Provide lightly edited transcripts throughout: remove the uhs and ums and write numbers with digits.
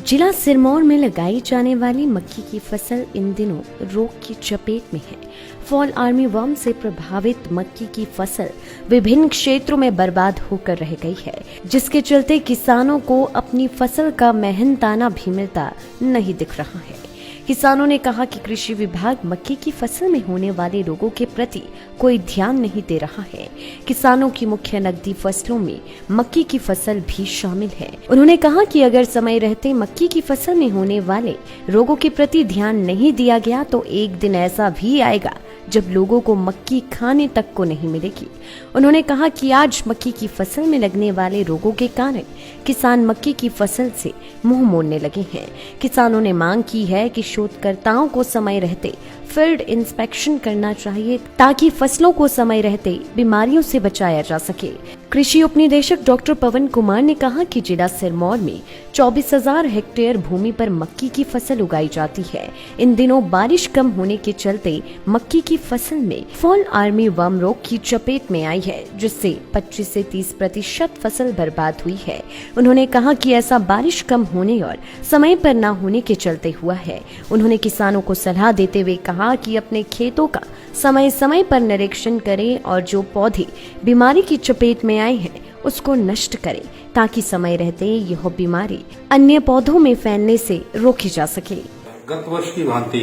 जिला सिरमौर में लगाई जाने वाली मक्की की फसल इन दिनों रोग की चपेट में है। फॉल आर्मी वर्म से प्रभावित मक्की की फसल विभिन्न क्षेत्रों में बर्बाद होकर रह गई है, जिसके चलते किसानों को अपनी फसल का मेहनताना भी मिलता नहीं दिख रहा है। किसानों ने कहा कि कृषि विभाग मक्की की फसल में होने वाले रोगों के प्रति कोई ध्यान नहीं दे रहा है। किसानों की मुख्य नकदी फसलों में मक्की की फसल भी शामिल है। उन्होंने कहा कि अगर समय रहते मक्की की फसल में होने वाले रोगों के प्रति ध्यान नहीं दिया गया तो एक दिन ऐसा भी आएगा जब लोगों को मक्की खाने तक को नहीं मिलेगी। उन्होंने कहा कि आज मक्की की फसल में लगने वाले रोगों के कारण किसान मक्की की फसल से मुंह मोड़ने लगे हैं। किसानों ने मांग की है कि शोधकर्ताओं को समय रहते फील्ड इंस्पेक्शन करना चाहिए ताकि फसलों को समय रहते बीमारियों से बचाया जा सके। कृषि उपनिदेशक डॉक्टर पवन कुमार ने कहा कि जिला सिरमौर में 24,000 हेक्टेयर भूमि पर मक्की की फसल उगाई जाती है। इन दिनों बारिश कम होने के चलते मक्की की फसल में फॉल आर्मी वर्म रोग की चपेट में आई है, जिससे 25 से 30% फसल बर्बाद हुई है। उन्होंने कहा कि ऐसा बारिश कम होने और समय पर न होने के चलते हुआ है। उन्होंने किसानों को सलाह देते हुए कहा कि अपने खेतों का समय समय पर निरीक्षण करें और जो पौधे बीमारी की चपेट में आए हैं उसको नष्ट करें ताकि समय रहते यह बीमारी अन्य पौधों में फैलने से रोकी जा सके। गत वर्ष की भांति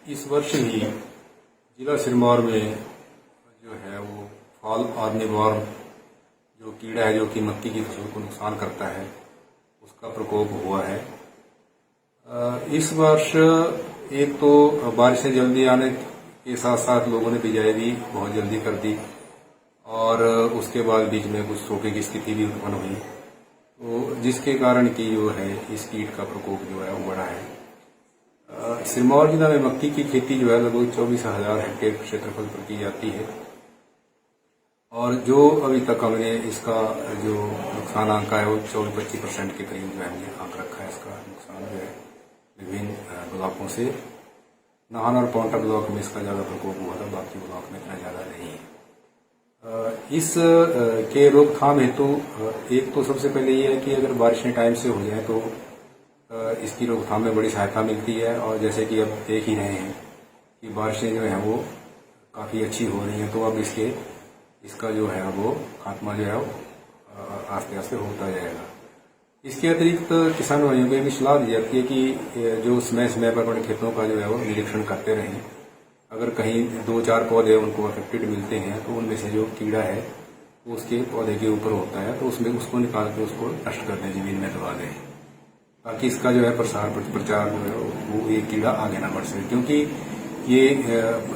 इस वर्ष भी जिला सिरमौर में जो है वो फॉल आर्मी वर्म जो कीड़ा है जो कि मक्की की फसल को नुकसान करता है उसका प्रकोप हुआ है। इस वर्ष एक तो बारिशें जल्दी आने के साथ साथ लोगों ने बिजाई भी बहुत जल्दी कर दी और उसके बाद बीच में कुछ सूखे की स्थिति भी उत्पन्न हुई, तो जिसके कारण की जो है इस कीट का प्रकोप जो है वो बढ़ा है। सिरमौर जिला में मक्की की खेती जो है लगभग 24,000 हेक्टेयर क्षेत्रफल पर की जाती है और जो अभी तक हमने इसका जो नुकसान आंका है वो 24-25% के करीब जो हमने आंक रखा है। इसका नुकसान जो है विभिन्न ब्लॉकों से नाहन और पौंटा ब्लॉक में इसका ज्यादा प्रकोप हुआ था, बाकी ब्लॉक में इतना ज्यादा नहीं है। इस के रोकथाम हेतु एक तो सबसे पहले ये है कि अगर बारिशें टाइम से हो जाए तो इसकी रोकथाम में बड़ी सहायता मिलती है और जैसे कि अब देख ही रहे हैं कि बारिशें जो है वो काफी अच्छी हो रही हैं, तो अब इसका जो है वो खात्मा जो है वो आस्ते आस्ते होता जाएगा। इसके अतिरिक्त किसान भाइयों को भी सलाह दी जाती है कि जो समय समय पर अपने खेतों का जो है वो निरीक्षण करते रहें। अगर कहीं 2-4 पौधे उनको अफेक्टेड मिलते हैं तो उनमें से जो कीड़ा है वो उसके पौधे के ऊपर होता है, तो उसमें उसको निकाल के उसको नष्ट कर दें, जमीन में दबा दें, ताकि इसका जो है प्रचार जो है वो ये कीड़ा आगे ना बढ़ सके। क्योंकि ये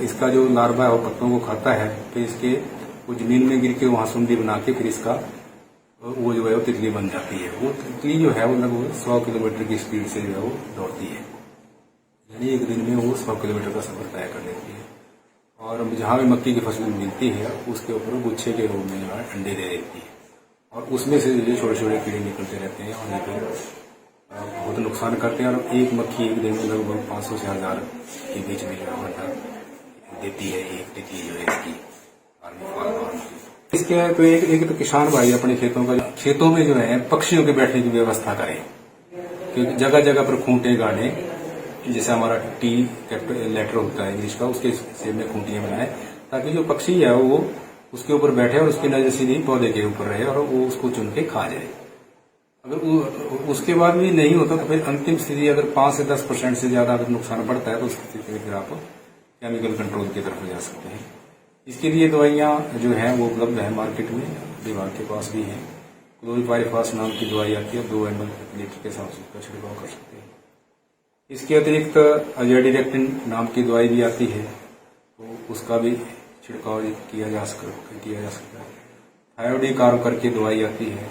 इसका जो लार्वा है वो पत्तों को खाता है, तो इसके वो जमीन में गिर के वहां सुंडी बना के फिर इसका वो जो है वो तितली बन जाती है। वो तितली जो है वो लगभग 100 किलोमीटर की स्पीड से जो है वो दौड़ती है, यानी एक दिन में वो 100 किलोमीटर का सफर तय कर लेती है और जहां भी मक्की की फसल मिलती है उसके ऊपर गुच्छे के रूप में जो है अंडे दे देती है और उसमें से जो छोटे छोटे कीड़े निकलते रहते हैं और ये फिर बहुत नुकसान करते हैं। और एक मक्खी एक दिन में लगभग 500 से 1000 के बीच में जो है अंडा देती है एक तितली जो है इसकी इसके तो एक तो किसान भाई अपने खेतों में जो है पक्षियों के बैठने की व्यवस्था करें, क्योंकि जगह जगह पर खूंटे गाड़े, जैसे हमारा टी लेटर होता है इंग्लिश का, उसके शेप में खूंटियां बनाए ताकि जो पक्षी है वो उसके ऊपर बैठे और उसकी नजर सीधी पौधे के ऊपर रहे और वो उसको चुन के खा जाए। अगर उसके बाद भी नहीं होता तो फिर अंतिम स्थिति अगर 5 से 10% से ज्यादा अगर नुकसान बढ़ता है तो उस स्थिति में फिर आप केमिकल कंट्रोल की तरफ जा सकते हैं। इसके लिए दवाइयां जो हैं वो उपलब्ध है मार्केट में, विभाग के पास भी है। क्लोरीपाइरिफॉस नाम की दवाई आती है, 2 ml प्रति लीटर के साथ उसका छिड़काव कर सकते हैं। इसके अतिरिक्त अजैडिरेक्टिन नाम की दवाई भी आती है, तो उसका भी छिड़काव किया जा सकता है। थायोडी कार्ब करके दवाई आती है,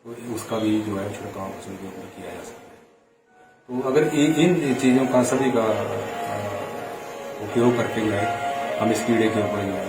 तो उसका भी जो है छिड़काव फसल के ऊपर किया जा सकता है। तो अगर इन चीजों का सभी का उपयोग करके जो है हम इस कीड़े के ऊपर जो है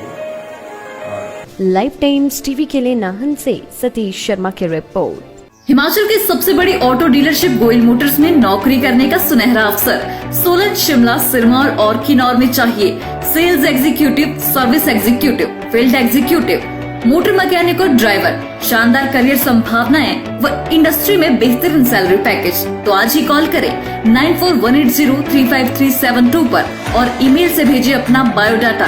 लाइफ टाइम्स टीवी के लिए नाहन से सतीश शर्मा की रिपोर्ट। हिमाचल की सबसे बड़ी ऑटो डीलरशिप गोयल मोटर्स में नौकरी करने का सुनहरा अवसर सोलन, शिमला, सिरमौर और किन्नौर में चाहिए sales executive, service executive, field executive, motor mechanic और ड्राइवर, शानदार करियर संभावनाएं व इंडस्ट्री में बेहतरीन सैलरी पैकेज। तो आज ही कॉल करें 9418035372 पर और ईमेल से भेजिए अपना बायोडाटा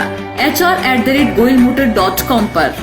hr@goilmotor.com पर।